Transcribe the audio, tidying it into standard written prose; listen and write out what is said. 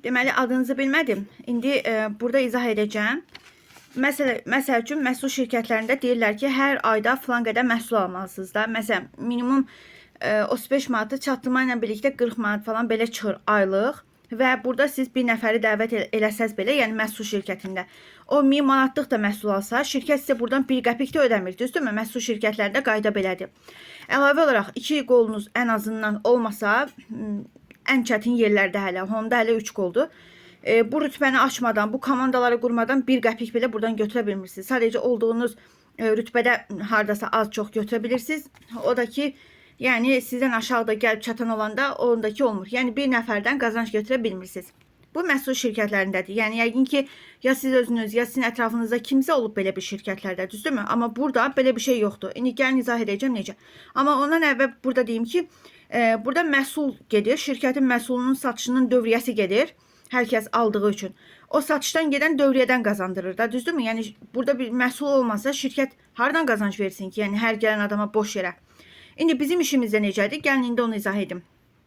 deməli adınızı bilmədim. İndi burada izah edəcəm. Məsəl üçün məhsul şirkətlərində deyirlər ki, hər ayda falan qədər məhsul almalısınız da. Məsələn, minimum 35 manatı çatdırma ilə birlikdə 40 manat falan belə çıxır aylıq. Və burada siz bir nəfəri dəvət eləsəz belə, yəni məhsul şirkətində, o 1000 manatlıq da məhsul alsa, şirkət sizə buradan 1 qəpik də ödəmir, düzdürmü? Məhsul şirkətlərində qayda belədir. Əlavə olaraq 2 qolunuz ən azından olmasa, ən çətin yerlərdə hələ, onda hələ 3 qoldur. Bu rütbəni açmadan, bu komandaları qurmadan 1 qəpik belə buradan götürə bilmirsiniz. Sadəcə olduğunuz rütbədə hardasa az-çox götürə bilirsiniz. O da ki, yəni sizdən aşağıda gəlib çatan olanda ondakı olmur. Yəni bir nəfərdən qazanc götürə bilmirsiniz. Bu məhsul şirkətlərindədir. Yəni yəqin ki, ya siz özünüz, ya sizin ətrafınızda kimsə olub belə bir şirkətlərdə, düzdürmü? Amma burada belə bir şey yoxdur. İndi gəlin izah edəcəm necə. Amma ondan əvvəl burada deyim ki, burada məhsul gedir, şirkətin məhsulunun satışının dövriyyəsi gedir. Hər kəs aldığı üçün. O satışdan gedən dövriyyədən qazandırır da, düzdürmü? Yəni burada bir məhsul olmasa şirkət hardan qazanc versin ki? Yəni hər gələn adama boş yerə. İndi bizim işimizdə necədir? Gəlin indi onu izah edim.